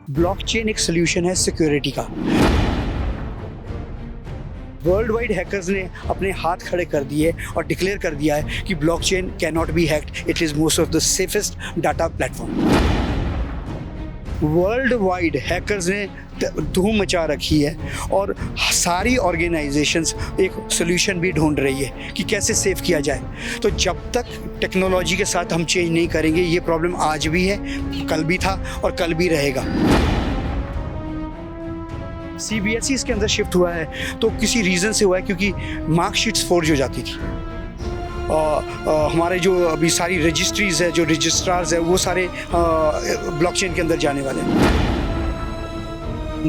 Blockchain एक solution है security का। वर्ल्ड वाइड हैकर्स ने अपने हाथ खड़े कर दिए और डिक्लेयर कर दिया है कि blockchain can not be hacked, it is most of the safest data platform. World wide hackers ने धूम मचा रखी है और सारी ऑर्गेनाइजेशंस एक सोल्यूशन भी ढूंढ रही है कि कैसे सेव किया जाए। तो जब तक टेक्नोलॉजी के साथ हम चेंज नहीं करेंगे, ये प्रॉब्लम आज भी है, कल भी था और कल भी रहेगा। CBSE इसके अंदर शिफ्ट हुआ है तो किसी रीज़न से हुआ है, क्योंकि मार्कशीट्स फोर्ज हो जाती थी। हमारे जो अभी सारी रजिस्ट्रीज़ है, जो रजिस्ट्रार्स है, वो सारे ब्लॉकचेन के अंदर जाने वाले हैं।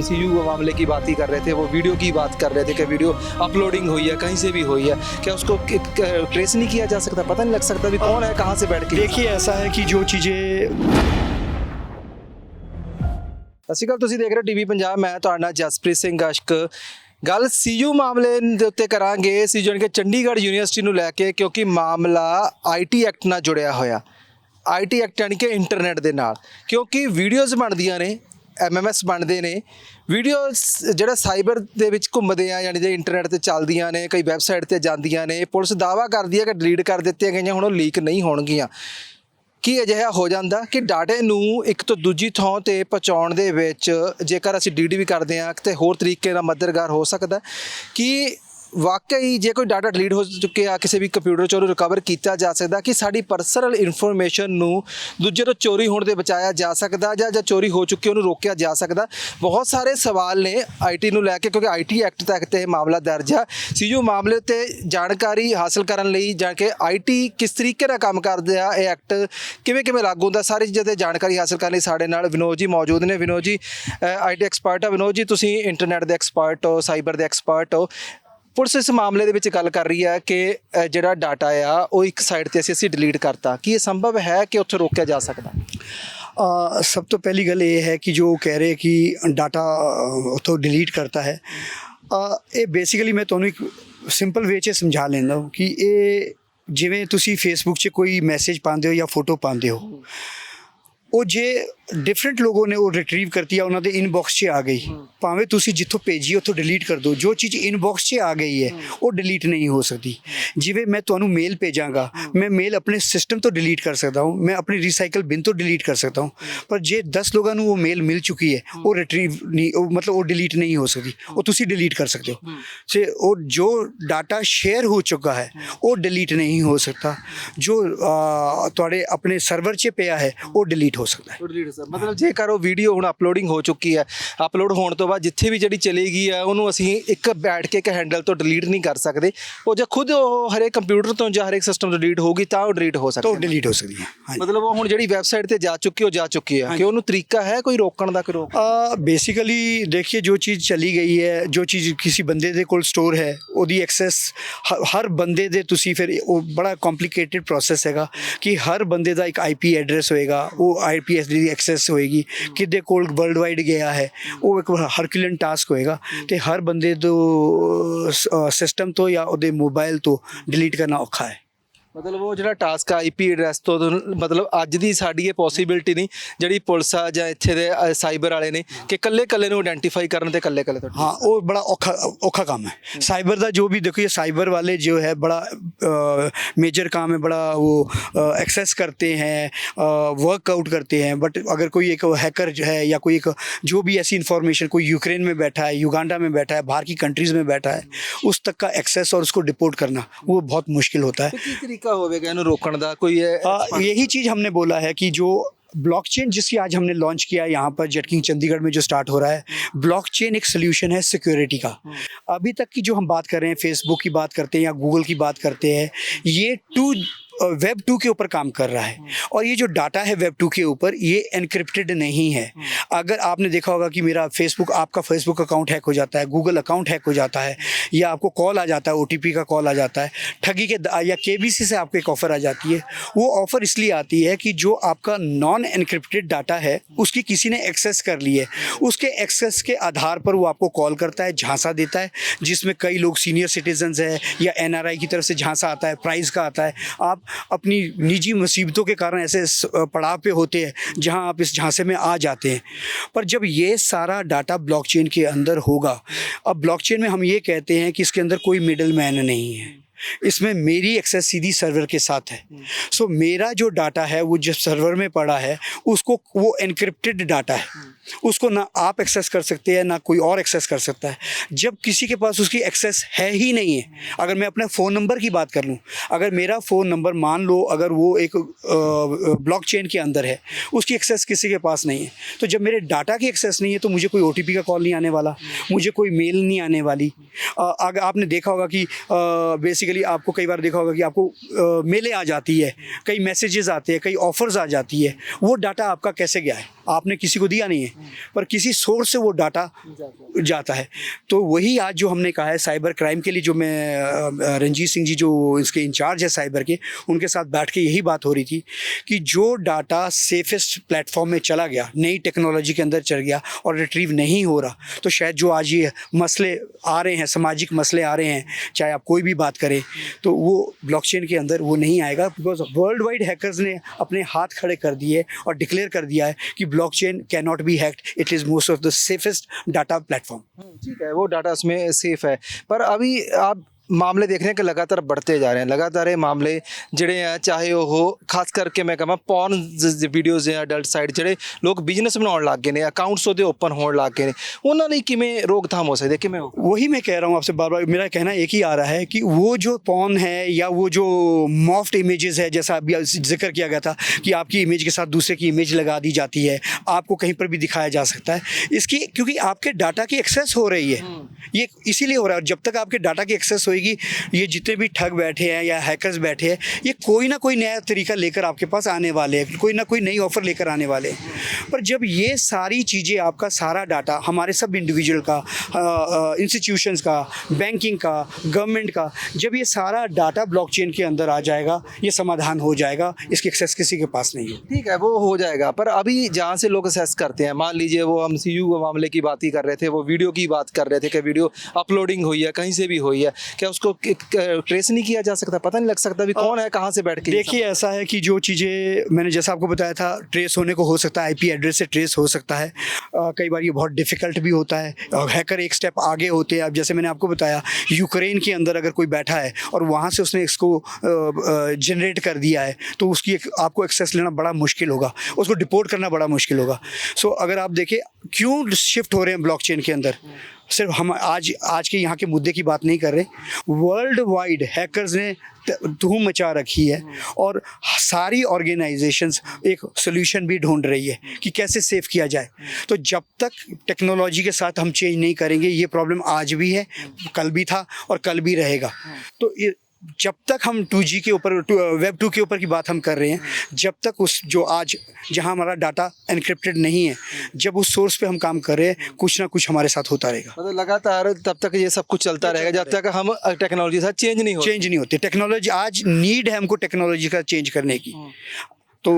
CU मामले की बात ही कर रहे थे, वो वीडियो की बात कर रहे थे कि वीडियो अपलोडिंग हुई है, कहीं से भी हुई है, क्या उसको ट्रेस नहीं किया जा सकता? पता नहीं लग सकता भी कौन है, कहाँ से बैठ के? देखिए, ऐसा है कि जो चीज़ें ਅਸੀਂ ਕੱਲ ਤੁਸੀਂ ਦੇਖ ਰਹੇ ਹੋ ਟੀਵੀ ਪੰਜਾਬ, ਮੈਂ ਤੁਹਾਡਾ ਨਾਲ ਜਸਪ੍ਰੀਤ ਸਿੰਘ ਅਸ਼ਕ। ਗੱਲ CU ਮਾਮਲੇ ਦੇ ਉੱਤੇ ਕਰਾਂਗੇ, ਸੀ ਜਾਣੀ ਕਿ ਚੰਡੀਗੜ੍ਹ ਯੂਨੀਵਰਸਿਟੀ ਨੂੰ ਲੈ ਕੇ, ਕਿਉਂਕਿ ਮਾਮਲਾ IT ਐਕਟ ਨਾਲ ਜੁੜਿਆ ਹੋਇਆ। IT ਐਕਟ ਯਾਨੀ ਕਿ ਇੰਟਰਨੈਟ ਦੇ ਨਾਲ, ਕਿਉਂਕਿ ਵੀਡੀਓਜ਼ ਬਣਦੀਆਂ ਨੇ, MMS ਬਣਦੇ ਨੇ, ਵੀਡੀਓਜ਼ ਜਿਹੜਾ ਸਾਈਬਰ ਦੇ ਵਿੱਚ ਘੁੰਮਦੇ ਆ, ਯਾਨੀ ਕਿ ਇੰਟਰਨੈਟ ਤੇ ਚੱਲਦੀਆਂ ਨੇ, ਕਈ ਵੈਬਸਾਈਟ ਤੇ ਜਾਂਦੀਆਂ ਨੇ। ਪੁਲਿਸ ਦਾਅਵਾ ਕਰਦੀ ਹੈ ਕਿ ਡਿਲੀਟ ਕਰ ਦਿੱਤੀਆਂ ਗਈਆਂ, ਹੁਣ ਉਹ ਲੀਕ ਨਹੀਂ ਹੋਣਗੀਆਂ। ਕੀ ਅਜਿਹਾ ਹੋ ਜਾਂਦਾ ਕਿ ਡਾਟੇ ਨੂੰ ਇੱਕ ਤੋਂ ਦੂਜੀ ਥਾਂ ਤੇ ਪਹੁੰਚਾਉਣ ਦੇ ਵਿੱਚ ਜੇਕਰ ਅਸੀਂ ਡੀਡੀ ਵੀ ਕਰਦੇ ਹਾਂ ਤੇ ਹੋਰ ਤਰੀਕੇ ਨਾਲ ਮਦਦਗਾਰ ਹੋ ਸਕਦਾ ਕਿ ਵਾਕਈ ਜੇ ਕੋਈ ਡਾਟਾ ਡਿਲੀਟ ਹੋ ਚੁੱਕਿਆ ਕਿਸੇ ਵੀ ਕੰਪਿਊਟਰ 'ਚੋਂ ਉਹਨੂੰ ਰਿਕਵਰ ਕੀਤਾ ਜਾ ਸਕਦਾ ਕਿ ਸਾਡੀ ਪਰਸਨਲ ਇਨਫੋਰਮੇਸ਼ਨ ਨੂੰ ਦੂਜੇ ਤੋਂ ਚੋਰੀ ਹੋਣ ਦੇ ਬਚਾਇਆ ਜਾ ਸਕਦਾ ਜਾਂ ਚੋਰੀ ਹੋ ਚੁੱਕੀ ਉਹਨੂੰ ਰੋਕਿਆ ਜਾ ਸਕਦਾ। ਬਹੁਤ ਸਾਰੇ ਸਵਾਲ ਨੇ IT ਨੂੰ ਲੈ ਕੇ, ਕਿਉਂਕਿ IT ਐਕਟ ਤਹਿਤ ਇਹ ਮਾਮਲਾ ਦਰਜ ਆ। CU ਮਾਮਲੇ ਤੇ ਜਾਣਕਾਰੀ ਹਾਸਲ ਕਰਨ ਲਈ ਜਾਂ ਕਿ IT ਕਿਸ ਤਰੀਕੇ ਨਾਲ ਕੰਮ ਕਰਦੇ ਆ, ਇਹ ਐਕਟ ਕਿਵੇਂ ਲਾਗੂ ਹੁੰਦਾ, ਸਾਰੀ ਚੀਜ਼ਾਂ ਤੇ ਜਾਣਕਾਰੀ ਹਾਸਲ ਕਰਨ ਲਈ ਸਾਡੇ ਨਾਲ ਵਿਨੋਦ ਜੀ ਮੌਜੂਦ ਨੇ। ਵਿਨੋਦ ਜੀ IT ਐਕਸਪਰਟ ਆ। ਵਿਨੋਦ ਜੀ, ਤੁਸੀਂ ਇੰਟਰਨੈਟ ਦੇ ਐਕਸਪਰਟ ਹੋ, ਸਾਈਬਰ ਦੇ ਐਕਸਪਰਟ ਹੋ। ਪੁਲਿਸ ਇਸ ਮਾਮਲੇ ਦੇ ਵਿੱਚ ਗੱਲ ਕਰ ਰਹੀ ਹੈ ਕਿ ਜਿਹੜਾ ਡਾਟਾ ਆ ਉਹ ਇੱਕ ਸਾਈਡ ਤੇ ਅਸੀਂ ਡਿਲੀਟ ਕਰਤਾ, ਕੀ ਇਹ ਸੰਭਵ ਹੈ ਕਿ ਉੱਥੇ ਰੋਕਿਆ ਜਾ ਸਕਦਾ? सब तो पहली गल ये है कि जो कह रहे कि डाटा तो डिलीट करता है, ये बेसिकली मैं ਤੁਹਾਨੂੰ ਇੱਕ ਸਿੰਪਲ ਵੇ 'ਚ ਸਮਝਾ ਲੈਂਦਾ ਹਾਂ ਕਿ ਇਹ ਜਿਵੇਂ ਤੁਸੀਂ ਫੇਸਬੁੱਕ 'ਚ ਕੋਈ ਮੈਸੇਜ ਪਾਉਂਦੇ ਹੋ ਜਾਂ ਫੋਟੋ ਪਾਉਂਦੇ ਹੋ, ਉਹ ਜੇ ਡਿਫਰੈਂਟ ਲੋਗੋਂ ਨੇ ਉਹ ਰਿਟਰੀਵ ਕਰਤੀ ਆ, ਉਹਨਾਂ ਦੇ ਇਨਬਾਕਸ 'ਚ ਆ ਗਈ, ਭਾਵੇਂ ਤੁਸੀਂ ਜਿੱਥੋਂ ਭੇਜੀ ਉੱਥੋਂ ਡਿਲੀਟ ਕਰ ਦਿਓ, ਜੋ ਚੀਜ਼ ਇਨਬਾਕਸ 'ਚ ਆ ਗਈ ਹੈ ਉਹ ਡਿਲੀਟ ਨਹੀਂ ਹੋ ਸਕਦੀ। ਜਿਵੇਂ ਮੈਂ ਤੁਹਾਨੂੰ ਮੇਲ ਭੇਜਾਂਗਾ, ਮੈਂ ਮੇਲ ਆਪਣੇ ਸਿਸਟਮ ਤੋਂ ਡਿਲੀਟ ਕਰ ਸਕਦਾ ਹਾਂ, ਮੈਂ ਆਪਣੀ ਰੀਸਾਈਕਲ ਬਿਨ ਤੋਂ ਡਿਲੀਟ ਕਰ ਸਕਦਾ ਹਾਂ, ਪਰ ਜੇ 10 ਲੋਕਾਂ ਨੂੰ ਉਹ ਮੇਲ ਮਿਲ ਚੁੱਕੀ ਹੈ ਉਹ ਰਿਟਰੀਵ ਨਹੀਂ, ਉਹ ਮਤਲਬ ਉਹ ਡਿਲੀਟ ਨਹੀਂ ਹੋ ਸਕਦੀ, ਉਹ ਤੁਸੀਂ ਡਿਲੀਟ ਕਰ ਸਕਦੇ ਹੋ। ਤੇ ਉਹ ਜੋ ਡਾਟਾ ਸ਼ੇਅਰ ਹੋ ਚੁੱਕਾ ਹੈ ਉਹ ਡਿਲੀਟ ਨਹੀਂ ਹੋ ਸਕਦਾ, ਜੋ ਤੁਹਾਡੇ ਆਪਣੇ ਸਰਵਰ 'ਚ ਪਿਆ ਹੈ ਉਹ ਡਿਲੀਟ ਹੋ ਸਕਦਾ ਹੈ। ਮਤਲਬ ਜੇਕਰ ਉਹ ਵੀਡੀਓ ਹੁਣ ਅਪਲੋਡਿੰਗ ਹੋ ਚੁੱਕੀ ਹੈ, ਅਪਲੋਡ ਹੋਣ ਤੋਂ ਬਾਅਦ ਜਿੱਥੇ ਵੀ ਜਿਹੜੀ ਚਲੀ ਗਈ ਹੈ ਉਹਨੂੰ ਅਸੀਂ ਇੱਕ ਬੈਠ ਕੇ ਇੱਕ ਹੈਂਡਲ ਤੋਂ ਡਿਲੀਟ ਨਹੀਂ ਕਰ ਸਕਦੇ, ਉਹ ਜੇ ਖੁਦ ਉਹ ਹਰੇਕ ਕੰਪਿਊਟਰ ਤੋਂ ਜਾਂ ਹਰੇਕ ਸਿਸਟਮ ਤੋਂ ਡਿਲੀਟ ਹੋਊਗੀ ਤਾਂ ਉਹ ਡਿਲੀਟ ਹੋ ਸਕਦੀ ਹੈ। ਡਿਲੀਟ ਹੋ ਸਕਦੀ ਹੈ। ਮਤਲਬ ਉਹ ਹੁਣ ਜਿਹੜੀ ਵੈਬਸਾਈਟ ਤੇ ਜਾ ਚੁੱਕੀ ਉਹ ਜਾ ਚੁੱਕੀ ਹੈ, ਕਿ ਉਹਨੂੰ ਤਰੀਕਾ ਹੈ ਕੋਈ ਰੋਕਣ ਦਾ? ਕੋਈ ਰੋਕ बेसिकली देखिए, जो चीज़ चली गई है, जो चीज़ किसी बंदे दे कोल स्टोर है, ਉਹਦੀ ਐਕਸੈਸ ਹਰ ਬੰਦੇ ਦੇ ਤੁਸੀਂ ਫਿਰ ਉਹ ਬੜਾ ਕੰਪਲਿਕੇਟਿਡ ਪ੍ਰੋਸੈਸ ਹੈਗਾ ਕਿ ਹਰ ਬੰਦੇ ਦਾ ਇੱਕ IP ਐਡਰੈਸ ਹੋਏਗਾ, ਉਹ IP ਐਡਰੈਸ ਦੀ ਐਕਸੈਸ ਹੋਏਗੀ, ਕਿਹਦੇ ਕੋਲ ਵਰਲਡ ਵਾਈਡ ਗਿਆ ਹੈ, ਉਹ ਇੱਕ ਹਰਕੁਲਨ ਟਾਸਕ ਹੋਏਗਾ ਤੇ ਹਰ ਬੰਦੇ ਤੋਂ ਸਿਸਟਮ ਤੋਂ ਜਾਂ ਉਹਦੇ ਮੋਬਾਈਲ ਤੋਂ ਡਿਲੀਟ ਕਰਨਾ ਔਖਾ ਹੈ। ਮਤਲਬ ਉਹ ਜਿਹੜਾ ਟਾਸਕ IP ਐਡਰੈਸ ਤੋਂ, ਮਤਲਬ ਅੱਜ ਦੀ ਸਾਡੀ ਇਹ ਪੋਸੀਬਿਲਿਟੀ ਨਹੀਂ ਜਿਹੜੀ ਪੁਲਿਸ ਆ ਜਾਂ ਇੱਥੇ ਦੇ ਸਾਈਬਰ ਵਾਲੇ ਨੇ ਕਿ ਕੱਲੇ ਨੂੰ ਆਇਡੈਂਟੀਫਾਈ ਕਰਨ ਤੇ ਕੱਲੇ ਤੋਂ। हाँ, वो बड़ा औखा काम है साइबर का। जो भी देखो, ये साइबर वाले जो है बड़ा मेजर काम है, बड़ा वो एक्सेस करते हैं, वर्कआउट करते हैं। बट अगर कोई एक हैकर जो है या कोई एक जो भी ऐसी इंफॉर्मेशन, कोई यूक्रेन में बैठा है, युगांडा में बैठा है, बाहर की कंट्रीज़ में बैठा है, उस तक का एक्सेस और उसको डिपोर्ट करना वो बहुत मुश्किल होता है। ਹੋਵੇਗਾ ਇਹਨੂੰ ਰੋਕਣ ਦਾ ਕੋਈ? यही चीज़ हमने बोला है कि जो ब्लॉकचेन जिसकी आज हमने लॉन्च किया यहाँ पर जेटकिंग चंडीगढ़ में जो स्टार्ट हो रहा है, ब्लॉकचेन एक सोल्यूशन है सिक्योरिटी का। अभी तक की जो हम बात कर रहे हैं, फेसबुक की बात करते हैं या गूगल की बात करते हैं, ये वेब 2 के ऊपर काम कर रहा है और ये जो डाटा है वेब 2 के ऊपर ये एनक्रिप्टेड नहीं है। अगर आपने देखा होगा कि मेरा आपका फेसबुक अकाउंट हैक हो जाता है, गूगल अकाउंट हैक हो जाता है, या आपको कॉल आ जाता है, OTP का कॉल आ जाता है, ठगी के या KBC से आपको एक ऑफ़र आ जाती है। वो ऑफ़र इसलिए आती है कि जो आपका नॉन एनक्रिप्टेड डाटा है उसकी किसी ने एक्सेस कर ली है, उसके एक्सेस के आधार पर वो आपको कॉल करता है, झांसा देता है, जिसमें कई लोग सीनियर सिटीजन्स है या NRI की तरफ से झांसा आता है, प्राइस का आता है, आप अपनी निजी मुसीबतों के कारण ऐसे पड़ाव पे होते हैं जहां आप इस झांसे में आ जाते हैं। पर जब ये सारा डाटा ब्लॉकचेन के अंदर होगा, अब ब्लॉकचेन में हम ये कहते हैं कि इसके अंदर कोई मिडल मैन नहीं है, इसमें मेरी एक्सेस सीधी सर्वर के साथ है। सो मेरा जो डाटा है वो जिस सर्वर में पड़ा है उसको, वो एनक्रिप्टेड डाटा है, उसको ना आप एक्सेस कर सकते हैं ना कोई और एक्सेस कर सकता है। जब किसी के पास उसकी एक्सेस है ही नहीं है, अगर मैं अपने फ़ोन नंबर की बात कर लूँ, अगर मेरा फ़ोन नंबर मान लो अगर वो एक ब्लॉकचेन के अंदर है, उसकी एक्सेस किसी के पास नहीं है, तो जब मेरे डाटा की एक्सेस नहीं है तो मुझे कोई OTP का कॉल नहीं आने वाला, मुझे कोई मेल नहीं आने वाली। अगर आपने देखा होगा कि बेसिकली आपको कई बार देखा होगा कि आपको मेलें आ जाती है, कई मैसेजेस आते हैं, कई ऑफ़र्स आ जाती है, वो डाटा आपका कैसे गया है? आपने किसी को दिया नहीं है, पर किसी सोर्स से वो डाटा जाता है। तो वही आज जो हमने कहा है साइबर क्राइम के लिए, जो मैं रंजीत सिंह जी जो इसके इंचार्ज है साइबर के, उनके साथ बैठ के यही बात हो रही थी कि जो डाटा सेफेस्ट प्लेटफॉर्म में चला गया, नई टेक्नोलॉजी के अंदर चल गया और रिट्रीव नहीं हो रहा, तो शायद जो आज ये मसले आ रहे हैं, सामाजिक मसले आ रहे हैं, चाहे आप कोई भी बात करें, तो वो ब्लॉकचेन के अंदर वो नहीं आएगा। बिकॉज वर्ल्ड वाइड हैकर्स ने अपने हाथ खड़े कर दिए और डिक्लेयर कर दिया है कि blockchain can not be hacked, it is most of the safest data platform. ठीक है, वो डाटा उसमें सेफ है। पर अभी आप मामले देख रहे हैं कि लगातार बढ़ते जा रहे हैं, लगातार ये मामले ਜਿਹੜੇ ਆ ਚਾਹੇ ਉਹ ਖਾਸ ਕਰਕੇ ਮੈਂ ਕਹਾਂ ਪੌਰਨ ਵੀਡੀਓਜ਼ ਜਾਂ ਅਡਲਟ ਸਾਈਟ ਜਿਹੜੇ ਲੋਕ ਬਿਜ਼ਨਸ ਬਣਾਉਣ ਲੱਗ ਗਏ ਨੇ, ਅਕਾਊਂਟਸ ਉਹਦੇ ਓਪਨ ਹੋਣ ਲੱਗ ਗਏ ਨੇ, ਉਹਨਾਂ ਲਈ ਕਿਵੇਂ रोकथाम हो सकती है, किमें हो? वही मैं कह रहा हूँ आपसे बार बार, मेरा कहना एक ही आ रहा है कि वो जो पॉर्न है या वो जो मॉफ्ट इमेजेस है, जैसा अभी जिक्र किया गया था कि आपकी इमेज के साथ दूसरे की इमेज लगा दी जाती है, आपको कहीं पर भी दिखाया जा सकता है, इसकी क्योंकि आपके डाटा की एक्सेस हो रही है, ये इसीलिए हो रहा है। और जब तक आपके डाटा की एक्सेस होएगी, ये जितने भी ठग बैठे हैं या हैकर्स बैठे हैं, ये कोई ना कोई नया तरीका लेकर आपके पास आने वाले हैं, कोई ना कोई नई ऑफ़र लेकर आने वाले हैं। पर जब ये सारी चीज़ें, आपका सारा डाटा, हमारे सब इंडिविजुअल का, इंस्टीट्यूशंस का, बैंकिंग का, गवर्नमेंट का, जब ये सारा डाटा ब्लॉकचेन के अंदर आ जाएगा, ये समाधान हो जाएगा, इसकी एक्सेस किसी के पास नहीं है। ठीक है, वो हो जाएगा। पर अभी जहाँ से लोग असेस करते हैं, मान लीजिए वो हम CU के मामले की बात ही कर रहे थे, वो वीडियो की बात कर रहे थे कि वीडियो अपलोडिंग हुई है, कहीं से भी हुई है, क्या उसको ट्रेस नहीं किया जा सकता? पता नहीं लग सकता भी कौन है, कहाँ से बैठ के? देखिए, ऐसा है कि जो चीज़ें मैंने जैसा आपको बताया था, ट्रेस होने को हो सकता है, IP एड्रेस से ट्रेस हो सकता है, कई बार ये बहुत डिफ़िकल्ट भी होता है, हैकर एक स्टेप आगे होते हैं। अब जैसे मैंने आपको बताया, यूक्रेन के अंदर अगर कोई बैठा है और वहाँ से उसने इसको जनरेट कर दिया है, तो उसकी आपको एक्सेस लेना बड़ा मुश्किल होगा, उसको डिपोर्ट करना बड़ा मुश्किल होगा। सो अगर आप देखें क्यों शिफ्ट हो रहे हैं ब्लॉकचेन के अंदर, सिर्फ हम आज के यहाँ के मुद्दे की बात नहीं कर रहे, वर्ल्ड वाइड हैकर्स ने धूम मचा रखी है और सारी ऑर्गेनाइजेशंस एक सोल्यूशन भी ढूंढ रही है कि कैसे सेव किया जाए। तो जब तक टेक्नोलॉजी के साथ हम चेंज नहीं करेंगे, ये प्रॉब्लम आज भी है, कल भी था और कल भी रहेगा। तो ये जब तक हम 2G के ऊपर, वेब 2 के ऊपर की बात हम कर रहे हैं, जब तक उस जो आज जहां हमारा डाटा एनक्रिप्टेड नहीं है, जब उस सोर्स पे हम काम कर रहे हैं, कुछ ना कुछ हमारे साथ होता रहेगा। मतलब लगातार तब तक ये सब कुछ चलता रहेगा जब तक हम टेक्नोलॉजी के साथ चेंज नहीं होती। टेक्नोलॉजी आज नीड है हमको टेक्नोलॉजी का चेंज करने की। तो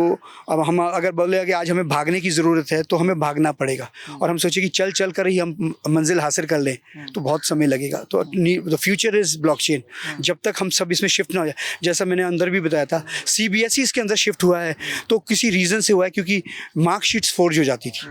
अब हम अगर बोले कि आज हमें भागने की ज़रूरत है, तो हमें भागना पड़ेगा, और हम सोचे कि चल कर ही हम मंजिल हासिल कर लें, तो बहुत समय लगेगा। तो द फ्यूचर इज़ ब्लॉकचेन। जब तक हम सब इसमें शिफ्ट ना हो जाए, जैसा मैंने अंदर भी बताया था, CBSE इसके अंदर शिफ्ट हुआ है तो किसी रीज़न से हुआ है, क्योंकि मार्कशीट्स फोर्ज हो जाती थी।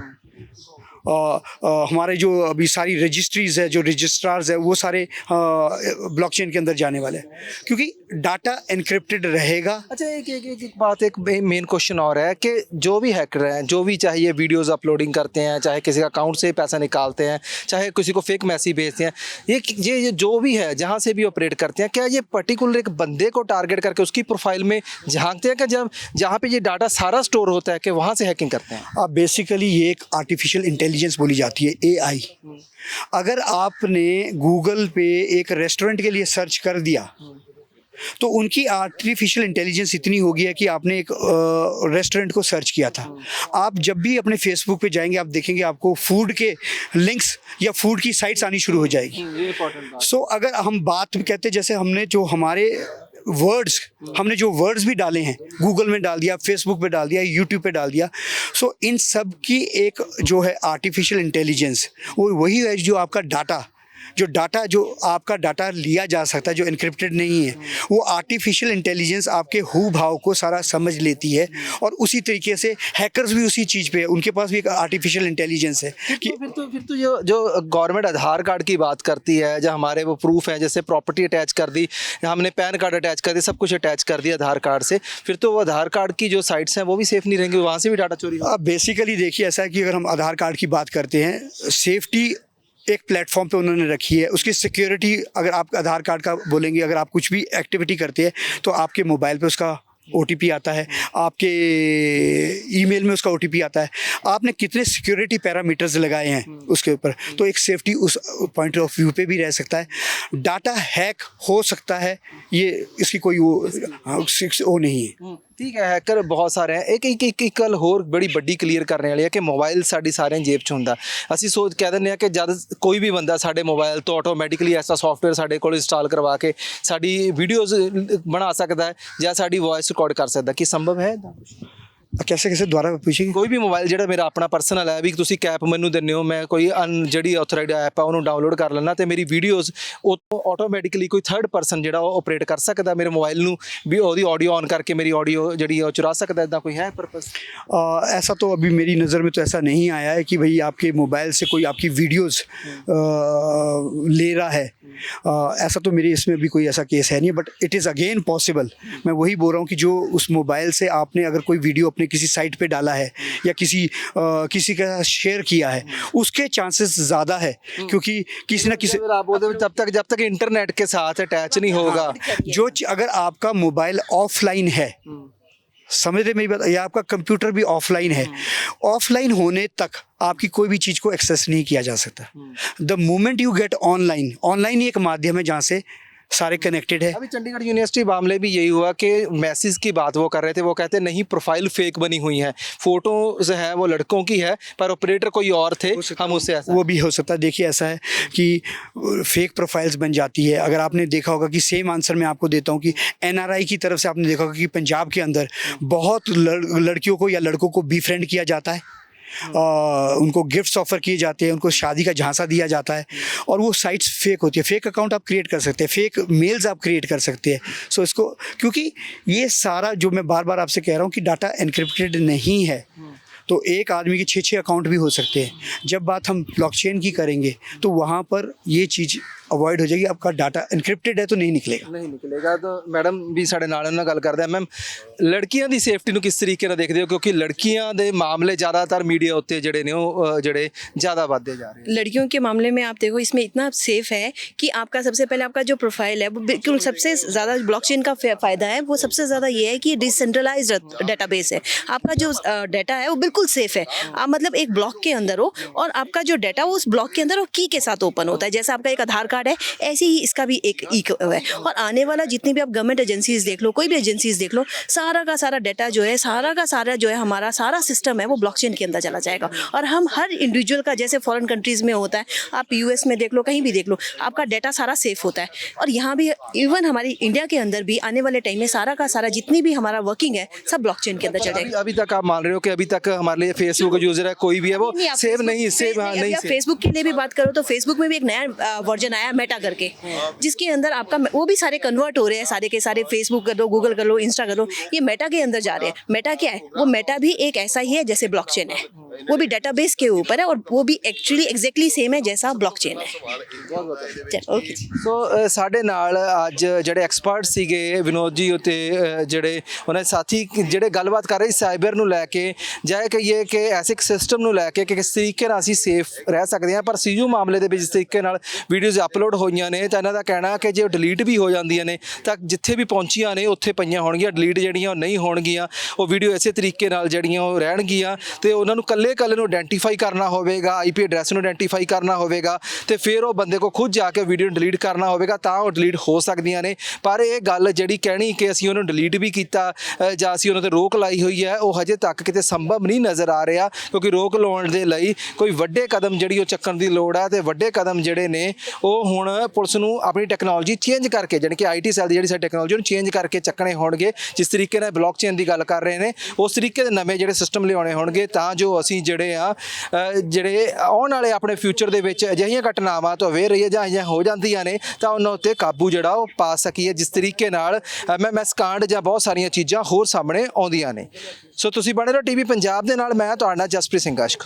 हमारे जो अभी सारी रजिस्ट्रीज़ है, जो रजिस्ट्रार्स है, वो सारे ब्लॉकचेन के अंदर जाने वाले हैं, क्योंकि डाटा एनक्रिप्टेड रहेगा। अच्छा, एक बात, एक मेन क्वेश्चन और है कि जो भी हैकर हैं, जो भी चाहे ये वीडियोस अपलोडिंग करते हैं, चाहे किसी का अकाउंट से पैसा निकालते हैं, चाहे किसी को फेक मैसेज भेजते हैं, ये जो भी है, जहाँ से भी ऑपरेट करते हैं, क्या ये पर्टिकुलर एक बंदे को टारगेट करके उसकी प्रोफाइल में झांकते हैं कि जब जहाँ पे ये डाटा सारा स्टोर होता है कि वहाँ से हैकिंग करते हैं? बेसिकली ये एक आर्टिफिशियल इंटेलिजेंस बोली जाती है, AI। अगर आपने गूगल पे एक रेस्टोरेंट के लिए सर्च कर दिया, तो उनकी आर्टिफिशियल इंटेलिजेंस इतनी हो गई है कि आपने एक रेस्टोरेंट को सर्च किया था, आप जब भी अपने फेसबुक पे जाएंगे, आप देखेंगे आपको फूड के लिंक्स या फूड की साइट्स आनी शुरू हो जाएगी। सो अगर हम बात कहते, जैसे हमने जो हमारे जो वर्ड्स भी डाले हैं, गूगल में डाल दिया, फेसबुक पे डाल दिया, यूट्यूब पे डाल दिया, सो इन सब की एक जो है आर्टिफिशियल इंटेलिजेंस, वो वही है जो आपका डाटा जो डाटा जो आपका डाटा लिया जा सकता है जो इनक्रिप्टेड नहीं है, वो आर्टिफिशियल इंटेलिजेंस आपके हु भाव को सारा समझ लेती है और उसी तरीके से हैकर्स भी उसी चीज़ पे है, उनके पास भी एक आर्टिफिशियल इंटेलिजेंस है कि फिर तो जो गवर्नमेंट आधार कार्ड की बात करती है, जो हमारे वो प्रूफ है, जैसे प्रॉपर्टी अटैच कर दी, हमने पैन कार्ड अटैच कर दिया, सब कुछ अटैच कर दिया आधार कार्ड से, फिर तो वो आधार कार्ड की जो साइट्स हैं वो भी सेफ नहीं रहेंगी, वहाँ से भी डाटा चोरी होगा। अब बेसिकली देखिए ऐसा है कि अगर हम आधार कार्ड की बात करते हैं, सेफ्टी एक प्लेटफॉर्म पे उन्होंने रखी है, उसकी सिक्योरिटी अगर आप आधार कार्ड का बोलेंगे, अगर आप कुछ भी एक्टिविटी करते हैं तो आपके मोबाइल पे उसका OTP आता है, आपके ईमेल में उसका OTP आता है, आपने कितने सिक्योरिटी पैरामीटर्स लगाए हैं उसके ऊपर, तो एक सेफ्टी उस पॉइंट ऑफ व्यू पे भी रह सकता है। डाटा हैक हो सकता है, ये इसकी कोई वो नहीं है। ठीक है, हैकर बहुत ਸਾਰੇ ਹੈ। ਇੱਕ ਗੱਲ ਹੋਰ ਬੜੀ ਵੱਡੀ ਕਲੀਅਰ ਕਰਨ ਵਾਲੀ ਹੈ ਕਿ ਮੋਬਾਈਲ ਸਾਡੀ ਸਾਰਿਆਂ ਜੇਬ 'ਚ ਹੁੰਦਾ। ਅਸੀਂ ਸੋਚ ਕਹਿ ਦਿੰਦੇ ਹਾਂ ਕਿ ਜਦ ਕੋਈ ਵੀ ਬੰਦਾ ਸਾਡੇ ਮੋਬਾਈਲ ਤੋਂ ਆਟੋਮੈਟਿਕਲੀ ਐਸਾ ਸੌਫਟਵੇਅਰ ਸਾਡੇ ਕੋਲ ਇੰਸਟਾਲ ਕਰਵਾ ਕੇ ਸਾਡੀ ਵੀਡੀਓਜ਼ ਬਣਾ ਸਕਦਾ ਹੈ ਜਾਂ ਸਾਡੀ ਵੌਇਸ ਰਿਕਾਰਡ ਕਰ ਸਕਦਾ, ਕੀ ਸੰਭਵ ਹੈ ਇੱਦਾਂ? कैसे कैसे दोबारा पूछेंगे? ਕੋਈ ਵੀ ਮੋਬਾਈਲ ਜਿਹੜਾ ਮੇਰਾ ਆਪਣਾ ਪਰਸਨਲ ਹੈ, ਵੀ ਤੁਸੀਂ ਕੈਪ ਮੈਨੂੰ ਦਿੰਦੇ ਹੋ, ਮੈਂ ਕੋਈ ਜਿਹੜੀ ਆਥੋਰਾਈਜ਼ਡ ਐਪ ਆ ਉਹਨੂੰ ਡਾਊਨਲੋਡ ਕਰ ਲੈਣਾ ਤੇ ਮੇਰੀ ਵੀਡੀਓਜ਼ ਉਹ ਤੋਂ ਆਟੋਮੈਟਿਕਲੀ ਕੋਈ ਥਰਡ ਪਰਸਨ ਜਿਹੜਾ ਉਹ ਆਪਰੇਟ ਕਰ ਸਕਦਾ ਮੇਰੇ ਮੋਬਾਈਲ ਨੂੰ, ਵੀ ਉਹਦੀ ਆਡੀਓ ਔਨ ਕਰਕੇ ਮੇਰੀ ਆਡੀਓ ਜਿਹੜੀ ਉਹ ਚੁਰਾ ਸਕਦਾ, ਇੱਦਾਂ ਕੋਈ है पर्पस? ऐसा तो अभी मेरी नज़र में तो ऐसा नहीं आया है कि भाई आपके मोबाइल से कोई आपकी वीडियोस ले रहा है। ऐसा तो मेरे इसमें भी कोई ऐसा केस है नहीं, but it is again possible. मैं वही बोल रहा हूँ कि जो उस मोबाइल से आपने अगर कोई वीडियो अपने किसी साइट पे डाला है या किसी का शेयर किया है, उसके चांसेस ज़्यादा है, क्योंकि किसी ना किसी आप बोलते हो जब तक इंटरनेट के साथ अटैच नहीं होगा, अगर आपका मोबाइल ऑफलाइन है, समझ रहे मेरी बात, या आपका कंप्यूटर भी ऑफलाइन है, ऑफलाइन होने तक आपकी कोई भी चीज़ को एक्सेस नहीं किया जा सकता। The moment you get online, online ही एक माध्यम है जहाँ से सारे कनेक्टेड है। अभी चंडीगढ़ यूनिवर्सिटी मामले भी यही हुआ कि मैसेज की बात वो कर रहे थे, वो कहते नहीं प्रोफाइल फेक बनी हुई है, फोटो है वो लड़कों की है पर ऑपरेटर कोई और थे, हम उससे ऐसा वो भी हो सकता है। देखिए ऐसा है कि फेक प्रोफाइल्स बन जाती है। अगर आपने देखा होगा कि सेम आंसर मैं आपको देता हूँ कि NRI की तरफ से आपने देखा होगा कि पंजाब के अंदर बहुत लड़कियों को या लड़कों को बीफ्रेंड किया जाता है, उनको गिफ्ट्स ऑफर किए जाते हैं, उनको शादी का झांसा दिया जाता है, और वो साइट्स फेक होती है। फेक अकाउंट आप क्रिएट कर सकते हैं, फेक मेल्स आप क्रिएट कर सकते हैं। सो इसको, क्योंकि ये सारा जो मैं बार बार आपसे कह रहा हूँ कि डाटा एनक्रिप्टेड नहीं है, तो एक आदमी के 6 अकाउंट भी हो सकते हैं। जब बात हम ब्लॉकचेन की करेंगे तो वहाँ पर ये चीज़ अवॉइड हो जाएगी, आपका डाटा इनक्रिप्टेड है तो नहीं निकलेगा। तो मैडम भी साढ़े नाल ਨਾਲ ਗੱਲ ਕਰਦੇ ਆ। ਮੈਮ, ਲੜਕੀਆਂ ਦੀ ਸੇਫਟੀ ਨੂੰ ਕਿਸ ਤਰੀਕੇ ਨਾਲ ਦੇਖਦੇ ਹੋ, ਕਿਉਂਕਿ ਲੜਕੀਆਂ ਦੇ ਮਾਮਲੇ ਜ਼ਿਆਦਾतर ਮੀਡੀਆ ਉੱਤੇ ਜਿਹੜੇ ਨੇ ਉਹ ਜਿਹੜੇ ਜ਼ਿਆਦਾ ਵੱਧਦੇ ਜਾ ਰਹੇ हैं? लड़कियों के मामले में आप देखो, इसमें इतना सेफ है कि आपका सबसे पहले आपका जो प्रोफाइल है वो बिल्कुल सबसे ज़्यादा ब्लॉकचेन का फ़ायदा है, वो सबसे ज़्यादा ये है कि डिसेंट्रलाइज्ड डेटाबेस है। आपका जो डाटा है वो बिल्कुल सेफ है। आप मतलब एक ब्लॉक के अंदर हो और आपका जो डाटा वो उस ब्लॉक के अंदर वो की के साथ ओपन होता है। जैसे आपका एक आधार कार्ड है, ऐसे ही इसका भी एक है। और आने वाला जितनी भी आप गवर्नमेंट एजेंसीज देख लो, कोई भी एजेंसीज देख लो, सारा का सारा डाटा जो है, सारा का सारा जो है हमारा सारा सिस्टम है वो ब्लॉकचेन के अंदर चला जाएगा। और हम हर इंडिविजुअल का, जैसे फॉरेन कंट्रीज़ में होता है, आप US में देख लो, कहीं भी देख लो, आपका डाटा सारा सेफ होता है। और यहाँ भी इवन हमारी इंडिया के अंदर भी आने वाले टाइम में सारा का सारा जितनी भी हमारा वर्किंग है सब ब्लॉकचेन के अंदर चलेगा। अभी तक आप मान रहे हो कि अभी तक हमारे लिए फेसबुक यूजर है कोई भी है वो सेव नहीं, सेव नहीं। फेसबुक के लिए भी बात करो तो फेसबुक में भी एक नया वर्जन आया मेटा करके, जिसके अंदर आपका वो भी सारे कन्वर्ट हो रहे हैं, सारे के सारे फेसबुक कर लो, गूगल कर लो, इंस्टा कर लो, ये मेटा के अंदर जा रहे हैं। मेटा क्या है? वो मेटा भी एक ऐसा ही है जैसे ब्लॉकचेन है, वो भी डेटाबेस के ऊपर है और वो भी एक्चुअली एग्जैक्टली सेम है जैसा ब्लॉकचेन है। ओके, ਸੋ ਸਾਡੇ ਨਾਲ ਅੱਜ ਜਿਹੜੇ ਐਕਸਪਰਟ ਸੀਗੇ ਵਿਨੋਦ ਜੀ ਉਤੇ ਜਿਹੜੇ ਉਹਨਾਂ ਦੇ ਸਾਥੀ ਜਿਹੜੇ ਗੱਲਬਾਤ ਕਰ ਰਹੇ ਸਾਈਬਰ ਨੂੰ ਲੈ ਕੇ, ਜਾਂ ਕਹੀਏ ਕਿ ਐਸੇ ਇੱਕ ਸਿਸਟਮ ਨੂੰ ਲੈ ਕੇ ਕਿ ਕਿਸ ਤਰੀਕੇ ਨਾਲ ਅਸੀਂ ਸੇਫ ਰਹਿ ਸਕਦੇ ਹਾਂ। ਪਰ ਸੀਯੂ ਮਾਮਲੇ ਦੇ ਵਿੱਚ ਜਿਸ ਤਰੀਕੇ ਨਾਲ ਵੀਡੀਓਜ਼ ਅਪਲੋਡ ਹੋਈਆਂ ਨੇ ਤਾਂ ਇਹਨਾਂ ਦਾ ਕਹਿਣਾ ਕਿ ਜੇ ਡਿਲੀਟ ਵੀ ਹੋ ਜਾਂਦੀਆਂ ਨੇ ਤਾਂ ਜਿੱਥੇ ਵੀ ਪਹੁੰਚੀਆਂ ਨੇ ਉੱਥੇ ਪਈਆਂ ਹੋਣਗੀਆਂ, ਡਿਲੀਟ ਜਿਹੜੀਆਂ ਉਹ ਨਹੀਂ ਹੋਣਗੀਆਂ, ਉਹ ਵੀਡੀਓ ਇਸੇ ਤਰੀਕੇ ਨਾਲ ਜਿਹੜੀਆਂ ਉਹ ਰਹਿਣਗੀਆਂ ਤੇ ਉਹਨਾਂ ਨੂੰ ਕੱਲੇ ਨੂੰ ਆਇਡੈਂਟੀਫਾਈ ਕਰਨਾ ਹੋਵੇਗਾ, IP ਐਡਰੈਸ ਨੂੰ ਆਇਡੈਂਟੀਫਾਈ ਕਰਨਾ ਹੋਵੇਗਾ ਤੇ ਫਿਰ ਉਹ ਬੰਦੇ ਕੋ ਖੁਦ ਜਾ ਕੇ ਵੀਡੀਓ ਡਿਲੀਟ ਕਰਨਾ ਹੋਵੇਗਾ ਤਾਂ ਉਹ ਡਿਲੀਟ ਹੋ ਸਕਦੀਆਂ ਨੇ। ਪਰ ਇਹ ਗੱਲ ਜਿਹੜੀ ਕਹਿਣੀ ਕਿ ਅਸੀਂ ਉਹਨੂੰ ਡਿਲੀਟ ਵੀ ਕੀਤਾ ਜਾਂ ਅਸੀਂ ਉਹਨਾਂ ਤੇ ਰੋਕ ਲਾਈ ਹੋਈ ਹੈ, ਉਹ ਹਜੇ ਤੱਕ ਕਿਤੇ ਸੰਭਵ ਨਹੀਂ ਨਜ਼ਰ ਆ ਰਿਹਾ, ਕਿਉਂਕਿ ਰੋਕ ਲਾਉਣ ਦੇ ਲਈ ਕੋਈ ਵੱਡੇ ਕਦਮ ਜਿਹੜੀ ਉਹ ਚੱਕਣ ਦੀ ਲੋੜ ਹੈ ਤੇ ਵੱਡੇ ਕਦਮ ਜਿਹੜੇ ਨੇ ਉਹ ਹੁਣ ਪੁਲਿਸ ਨੂੰ ਆਪਣੀ ਟੈਕਨੋਲੋਜੀ ਚੇਂਜ ਕਰਕੇ, ਜਾਣੀ ਕਿ IT ਸੈੱਲ ਦੀ ਜਿਹੜੀ ਸਾਡੀ ਟੈਕਨੋਲੋਜੀ ਉਹਨੂੰ ਚੇਂਜ ਕਰਕੇ ਚੱਕਣੇ ਹੋਣਗੇ। ਜਿਸ ਤਰੀਕੇ ਨਾਲ ਬਲੌਕਚੇਨ ਦੀ ਗੱਲ ਕਰ ਰਹੇ ਨੇ ਉਸ ਤਰੀਕੇ ਦੇ ਨਵੇਂ ਜਿਹੜੇ ਸਿਸਟਮ ਲਿਆਉਣੇ ਹੋਣਗੇ ਤਾਂ ਜੋ ਅਸੀਂ ਅਸੀਂ ਜਿਹੜੇ ਆ ਜਿਹੜੇ ਆਉਣ ਵਾਲੇ ਆਪਣੇ ਫਿਊਚਰ ਦੇ ਵਿੱਚ ਅਜਿਹੀਆਂ ਘਟਨਾਵਾਂ ਤੋਂ ਅਵੇਅਰ ਰਹੀਏ ਜਾਂ ਅਜਿਹੀਆਂ ਹੋ ਜਾਂਦੀਆਂ ਨੇ ਤਾਂ ਉਹਨਾਂ ਉੱਤੇ ਕਾਬੂ ਜਿਹੜਾ ਉਹ ਪਾ ਸਕੀਏ, ਜਿਸ ਤਰੀਕੇ ਨਾਲ MS ਕਾਂਡ ਜਾਂ ਬਹੁਤ ਸਾਰੀਆਂ ਚੀਜ਼ਾਂ ਹੋਰ ਸਾਹਮਣੇ ਆਉਂਦੀਆਂ ਨੇ। ਸੋ ਤੁਸੀਂ ਬਣੇ ਰਹੋ TV ਪੰਜਾਬ ਦੇ ਨਾਲ। ਮੈਂ ਤੁਹਾਡਾ ਜਸਪ੍ਰੀਤ ਸਿੰਘ ਆਸ਼ਕ।